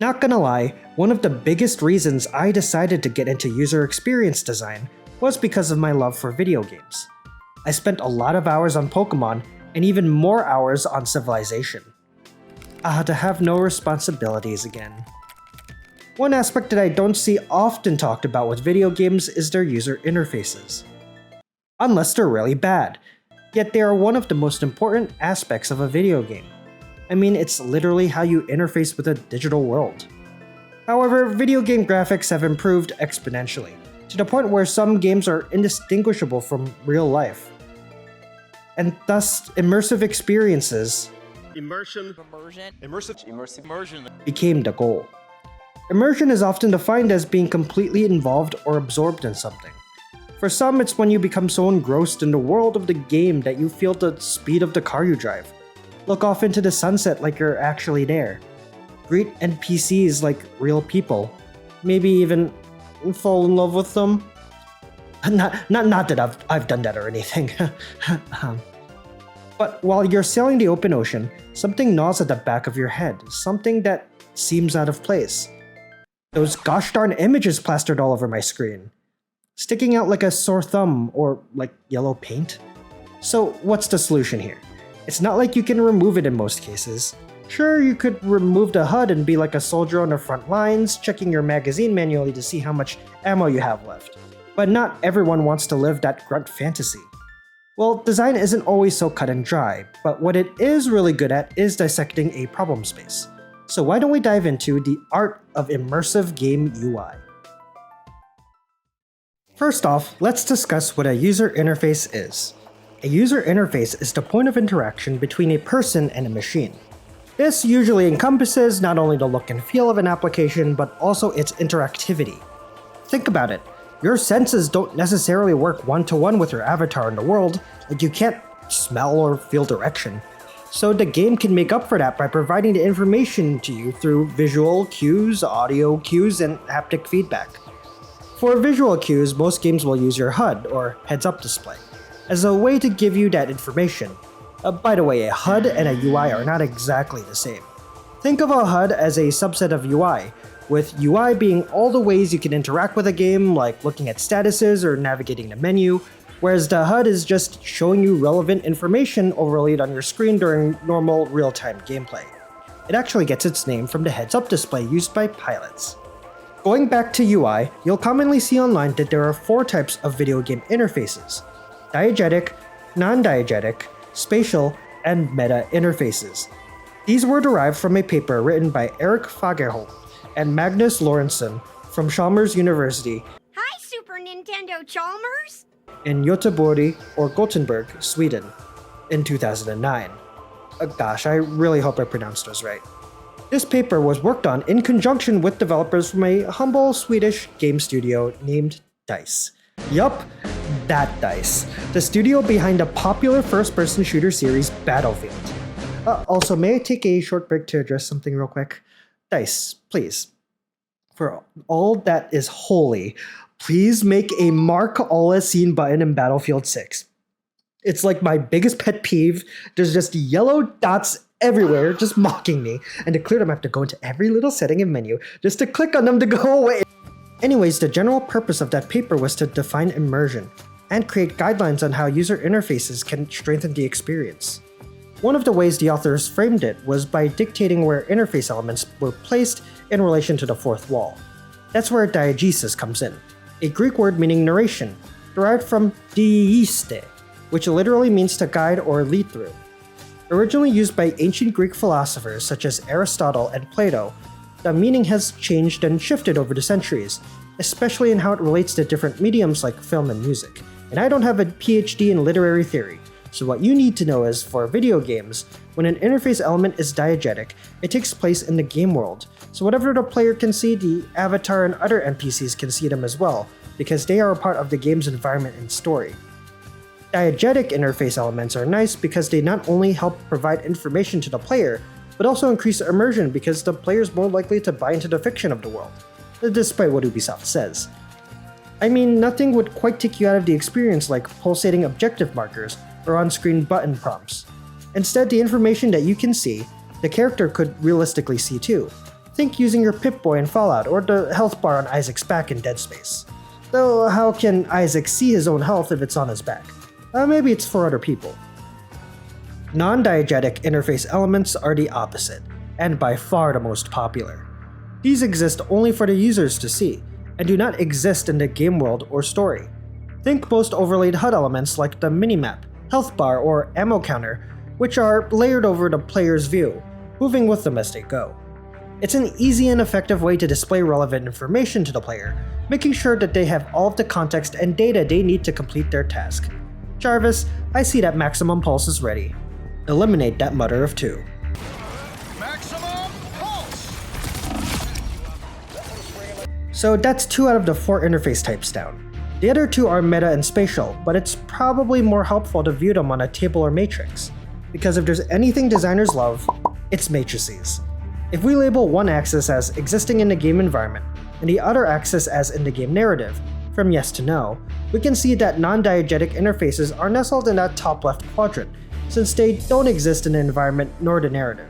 Not gonna lie, one of the biggest reasons I decided to get into user experience design was because of my love for video games. I spent a lot of hours on Pokemon and even more hours on Civilization. To have no responsibilities again. One aspect that I don't see often talked about with video games is their user interfaces. Unless they're really bad, yet they are one of the most important aspects of a video game. I mean, it's literally how you interface with a digital world. However, video game graphics have improved exponentially, to the point where some games are indistinguishable from real life. And thus, immersive experiences Immersion became the goal. Immersion is often defined as being completely involved or absorbed in something. For some, it's when you become so engrossed in the world of the game that you feel the speed of the car you drive. Look off into the sunset like you're actually there. Greet NPCs like real people. Maybe even fall in love with them. Not that I've done that or anything. But while you're sailing the open ocean, something gnaws at the back of your head, something that seems out of place. Those gosh darn images plastered all over my screen. Sticking out like a sore thumb or like yellow paint. So what's the solution here? It's not like you can remove it in most cases. Sure, you could remove the HUD and be like a soldier on the front lines, checking your magazine manually to see how much ammo you have left. But not everyone wants to live that grunt fantasy. Well, design isn't always so cut and dry, but what it is really good at is dissecting a problem space. So why don't we dive into the art of immersive game UI? First off, let's discuss what a user interface is. A user interface is the point of interaction between a person and a machine. This usually encompasses not only the look and feel of an application, but also its interactivity. Think about it. Your senses don't necessarily work one-to-one with your avatar in the world, like you can't smell or feel direction. So the game can make up for that by providing the information to you through visual cues, audio cues, and haptic feedback. For visual cues, most games will use your HUD, or heads-up display, as a way to give you that information. By the way, a HUD and a UI are not exactly the same. Think of a HUD as a subset of UI, with UI being all the ways you can interact with a game, like looking at statuses or navigating the menu, whereas the HUD is just showing you relevant information overlaid on your screen during normal real-time gameplay. It actually gets its name from the heads-up display used by pilots. Going back to UI, you'll commonly see online that there are 4 types of video game interfaces: diegetic, non-diegetic, spatial, and meta interfaces. These were derived from a paper written by Erik Fagerholm and Magnus Lorentzen from Chalmers University. Hi, Super Nintendo Chalmers! In Göteborg or Gothenburg, Sweden, in 2009. Gosh, I really hope I pronounced those right. This paper was worked on in conjunction with developers from a humble Swedish game studio named DICE. Yup, that DICE, the studio behind the popular first-person shooter series Battlefield. Also, may I take a short break to address something real quick? DICE, please. For all that is holy, please make a mark all as seen button in Battlefield 6. It's like my biggest pet peeve. There's just yellow dots everywhere just mocking me, and to clear them I have to go into every little setting and menu just to click on them to go away. Anyways, the general purpose of that paper was to define immersion and create guidelines on how user interfaces can strengthen the experience. One of the ways the authors framed it was by dictating where interface elements were placed in relation to the fourth wall. That's where diegesis comes in, a Greek word meaning narration, derived from dieiste, which literally means to guide or lead through. Originally used by ancient Greek philosophers such as Aristotle and Plato, the meaning has changed and shifted over the centuries, especially in how it relates to different mediums like film and music. And I don't have a PhD in literary theory, so what you need to know is, for video games, when an interface element is diegetic, it takes place in the game world, so whatever the player can see, the avatar and other NPCs can see them as well, because they are a part of the game's environment and story. Diegetic interface elements are nice because they not only help provide information to the player, but also increase immersion because the player is more likely to buy into the fiction of the world, despite what Ubisoft says. I mean, nothing would quite take you out of the experience like pulsating objective markers or on-screen button prompts. Instead, the information that you can see, the character could realistically see too. Think using your Pip-Boy in Fallout or the health bar on Isaac's back in Dead Space. Though how can Isaac see his own health if it's on his back? Maybe it's for other people. Non-diegetic interface elements are the opposite, and by far the most popular. These exist only for the users to see, and do not exist in the game world or story. Think most overlaid HUD elements like the minimap, health bar, or ammo counter, which are layered over the player's view, moving with them as they go. It's an easy and effective way to display relevant information to the player, making sure that they have all of the context and data they need to complete their task. Jarvis, I see that Maximum Pulse is ready. Eliminate that mother of two. Maximum Pulse! So that's 2 out of the 4 interface types down. The other 2 are meta and spatial, but it's probably more helpful to view them on a table or matrix. Because if there's anything designers love, it's matrices. If we label one axis as existing in the game environment, and the other axis as in the game narrative, from yes to no, we can see that non-diegetic interfaces are nestled in that top left quadrant, since they don't exist in the environment nor the narrative.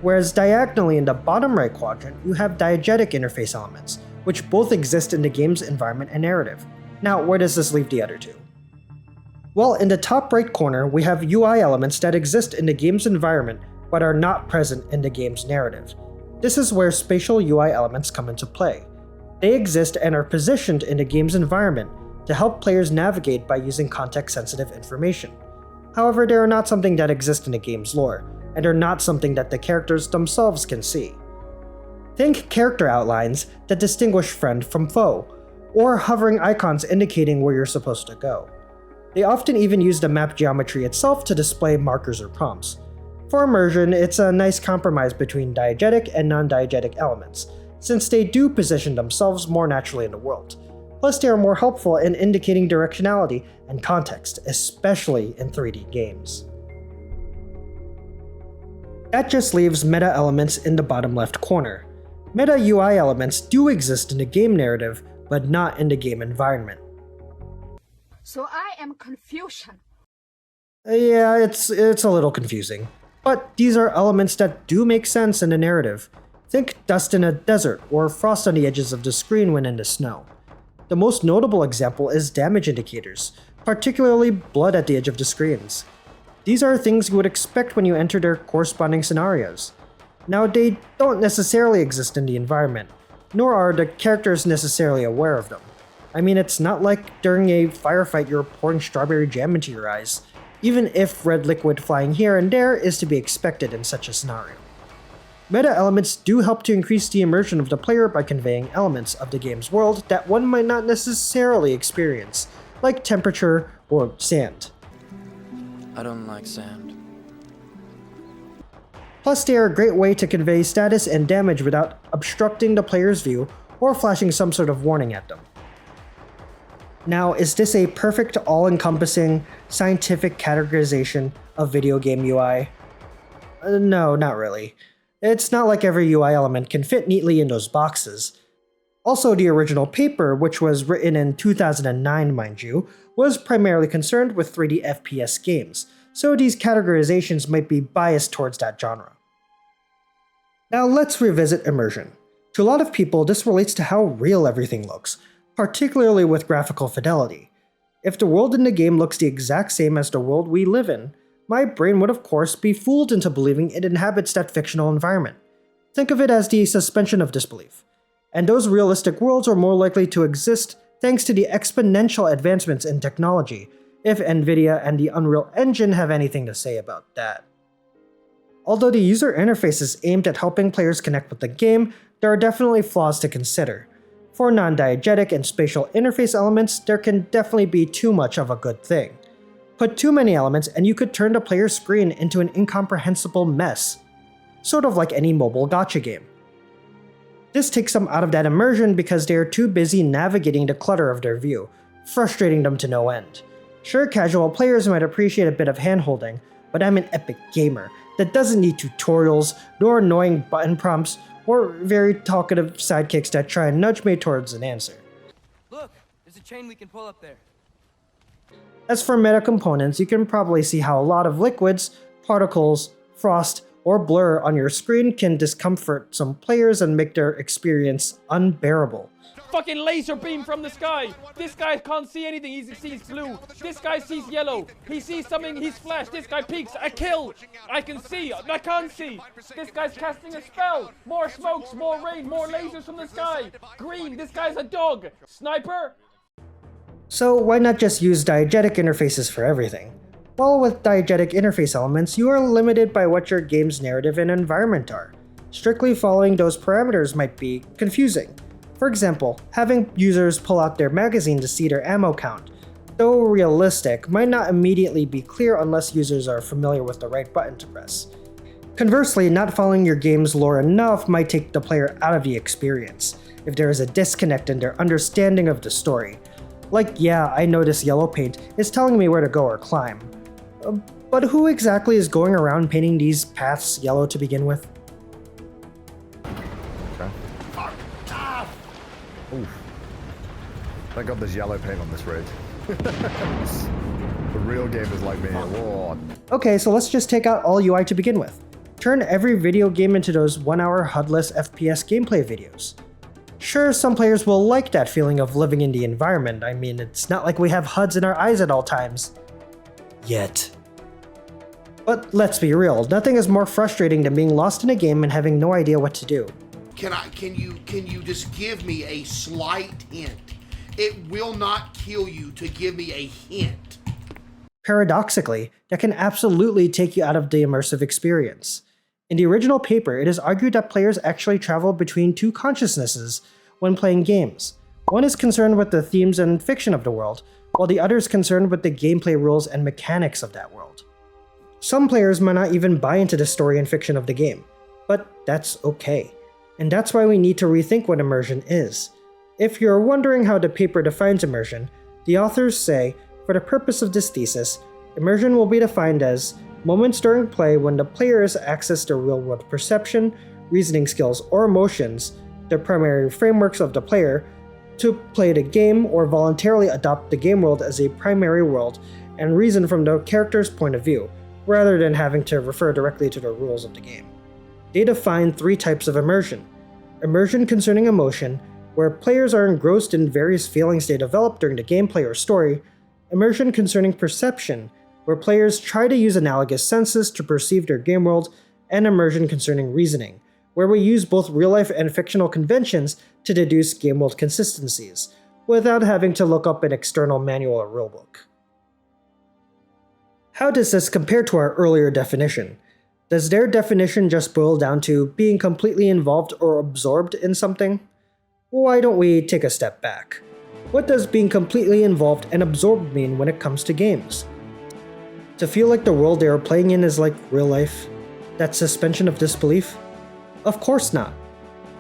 Whereas diagonally in the bottom right quadrant, you have diegetic interface elements, which both exist in the game's environment and narrative. Now, where does this leave the other 2? Well, in the top right corner, we have UI elements that exist in the game's environment but are not present in the game's narrative. This is where spatial UI elements come into play. They exist and are positioned in the game's environment to help players navigate by using context-sensitive information. However, they are not something that exists in the game's lore, and are not something that the characters themselves can see. Think character outlines that distinguish friend from foe, or hovering icons indicating where you're supposed to go. They often even use the map geometry itself to display markers or prompts. For immersion, it's a nice compromise between diegetic and non-diegetic elements, since they do position themselves more naturally in the world. Plus, they are more helpful in indicating directionality and context, especially in 3D games. That just leaves meta elements in the bottom left corner. Meta UI elements do exist in the game narrative, but not in the game environment. So I am confusion. Yeah, it's a little confusing. But these are elements that do make sense in the narrative. Think dust in a desert, or frost on the edges of the screen when in the snow. The most notable example is damage indicators, particularly blood at the edge of the screens. These are things you would expect when you enter their corresponding scenarios. Now, they don't necessarily exist in the environment, nor are the characters necessarily aware of them. I mean, it's not like during a firefight you're pouring strawberry jam into your eyes, even if red liquid flying here and there is to be expected in such a scenario. Meta elements do help to increase the immersion of the player by conveying elements of the game's world that one might not necessarily experience, like temperature or sand. I don't like sand. Plus, they are a great way to convey status and damage without obstructing the player's view or flashing some sort of warning at them. Now, is this a perfect, all-encompassing, scientific categorization of video game UI? No, not really. It's not like every UI element can fit neatly in those boxes. Also, the original paper, which was written in 2009, mind you, was primarily concerned with 3D FPS games, so these categorizations might be biased towards that genre. Now let's revisit immersion. To a lot of people, this relates to how real everything looks, particularly with graphical fidelity. If the world in the game looks the exact same as the world we live in, my brain would of course be fooled into believing it inhabits that fictional environment. Think of it as the suspension of disbelief. And those realistic worlds are more likely to exist thanks to the exponential advancements in technology, if Nvidia and the Unreal Engine have anything to say about that. Although the user interface is aimed at helping players connect with the game, there are definitely flaws to consider. For non-diegetic and spatial interface elements, there can definitely be too much of a good thing. Put too many elements and you could turn the player's screen into an incomprehensible mess. Sort of like any mobile gacha game. This takes them out of that immersion because they are too busy navigating the clutter of their view, frustrating them to no end. Sure, casual players might appreciate a bit of handholding, but I'm an epic gamer that doesn't need tutorials, nor annoying button prompts, or very talkative sidekicks that try and nudge me towards an answer. Look, there's a chain we can pull up there. As for meta components, you can probably see how a lot of liquids, particles, frost, or blur on your screen can discomfort some players and make their experience unbearable. Fucking laser beam from the sky. This guy can't see anything. He sees blue. This guy sees yellow. He sees something. He's flash. This guy peeks. I kill. I can see. I can't see. This guy's casting a spell. More smokes. More rain. More lasers from the sky. Green. This guy's a dog. Sniper. So why not just use diegetic interfaces for everything? Well, with diegetic interface elements, you are limited by what your game's narrative and environment are. Strictly following those parameters might be confusing. For example, having users pull out their magazine to see their ammo count, though realistic, might not immediately be clear unless users are familiar with the right button to press. Conversely, not following your game's lore enough might take the player out of the experience, if there is a disconnect in their understanding of the story. Like, yeah, I know this yellow paint is telling me where to go or climb. But who exactly is going around painting these paths yellow to begin with? Oof. Thank God there's yellow paint on this rig. The real game is like me. Whoa. Okay, so let's just take out all UI to begin with. Turn every video game into those 1-hour HUD-less FPS gameplay videos. Sure, some players will like that feeling of living in the environment. I mean, it's not like we have HUDs in our eyes at all times. Yet. But let's be real, nothing is more frustrating than being lost in a game and having no idea what to do. Can you just give me a slight hint? It will not kill you to give me a hint. Paradoxically, that can absolutely take you out of the immersive experience. In the original paper, it is argued that players actually travel between two consciousnesses when playing games. One is concerned with the themes and fiction of the world, while the other is concerned with the gameplay rules and mechanics of that world. Some players might not even buy into the story and fiction of the game, but that's okay. And that's why we need to rethink what immersion is. If you're wondering how the paper defines immersion, the authors say, for the purpose of this thesis, immersion will be defined as moments during play when the player has access to real-world perception, reasoning skills, or emotions, the primary frameworks of the player, to play the game or voluntarily adopt the game world as a primary world and reason from the character's point of view, rather than having to refer directly to the rules of the game. They define 3 types of immersion. Immersion concerning emotion, where players are engrossed in various feelings they develop during the gameplay or story. Immersion concerning perception, where players try to use analogous senses to perceive their game world. And immersion concerning reasoning, where we use both real-life and fictional conventions to deduce game world consistencies, without having to look up an external manual or rulebook. How does this compare to our earlier definition? Does their definition just boil down to being completely involved or absorbed in something? Why don't we take a step back? What does being completely involved and absorbed mean when it comes to games? To feel like the world they are playing in is like real life? That suspension of disbelief? Of course not.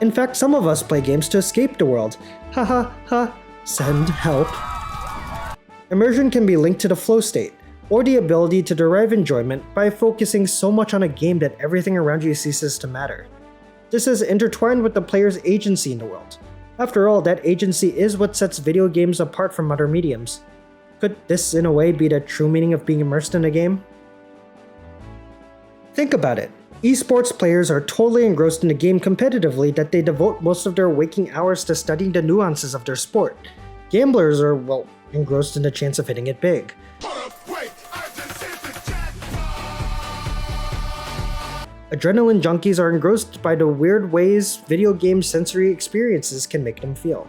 In fact, some of us play games to escape the world. Ha ha ha, send help. Immersion can be linked to the flow state, or the ability to derive enjoyment by focusing so much on a game that everything around you ceases to matter. This is intertwined with the player's agency in the world. After all, that agency is what sets video games apart from other mediums. Could this in a way be the true meaning of being immersed in a game? Think about it. Esports players are totally engrossed in the game competitively that they devote most of their waking hours to studying the nuances of their sport. Gamblers are, well, engrossed in the chance of hitting it big. Adrenaline junkies are engrossed by the weird ways video game sensory experiences can make them feel.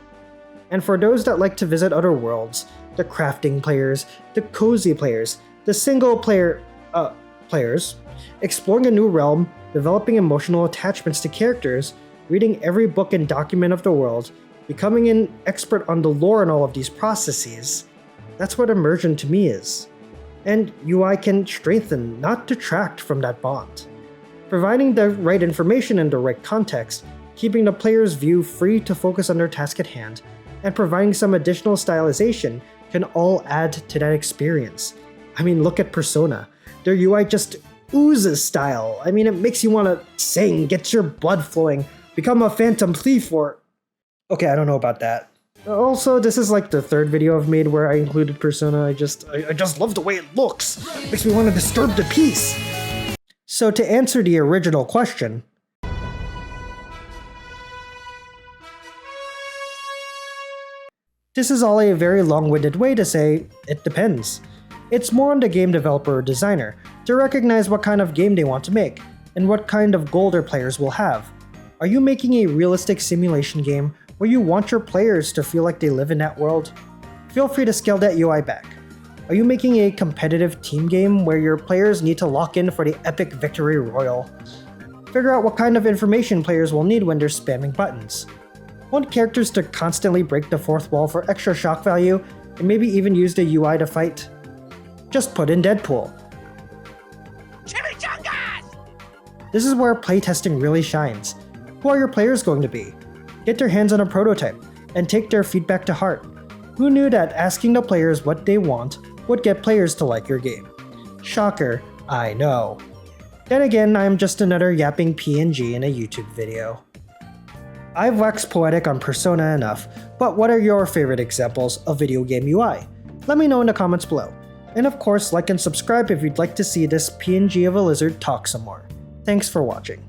And for those that like to visit other worlds, the crafting players, the cozy players, the single player players, exploring a new realm, developing emotional attachments to characters, reading every book and document of the world, becoming an expert on the lore in all of these processes, that's what immersion to me is. And UI can strengthen, not detract from that bond. Providing the right information in the right context, keeping the player's view free to focus on their task at hand, and providing some additional stylization can all add to that experience. I mean, look at Persona. Their UI just oozes style. I mean, it makes you want to sing, gets your blood flowing, become a phantom thief or... Okay, I don't know about that. Also, this is like the 3rd video I've made where I included Persona. I just love the way it looks. Makes me want to disturb the peace. So to answer the original question, this is all a very long-winded way to say, it depends. It's more on the game developer or designer to recognize what kind of game they want to make, and what kind of goal their players will have. Are you making a realistic simulation game where you want your players to feel like they live in that world? Feel free to scale that UI back. Are you making a competitive team game where your players need to lock in for the epic victory royal? Figure out what kind of information players will need when they're spamming buttons. Want characters to constantly break the fourth wall for extra shock value, and maybe even use the UI to fight? Just put in Deadpool. This is where playtesting really shines. Who are your players going to be? Get their hands on a prototype, and take their feedback to heart. Who knew that asking the players what they want would get players to like your game? Shocker, I know. Then again, I'm just another yapping PNG in a YouTube video. I've waxed poetic on Persona enough, but what are your favorite examples of video game UI? Let me know in the comments below. And of course, like and subscribe if you'd like to see this PNG of a lizard talk some more. Thanks for watching.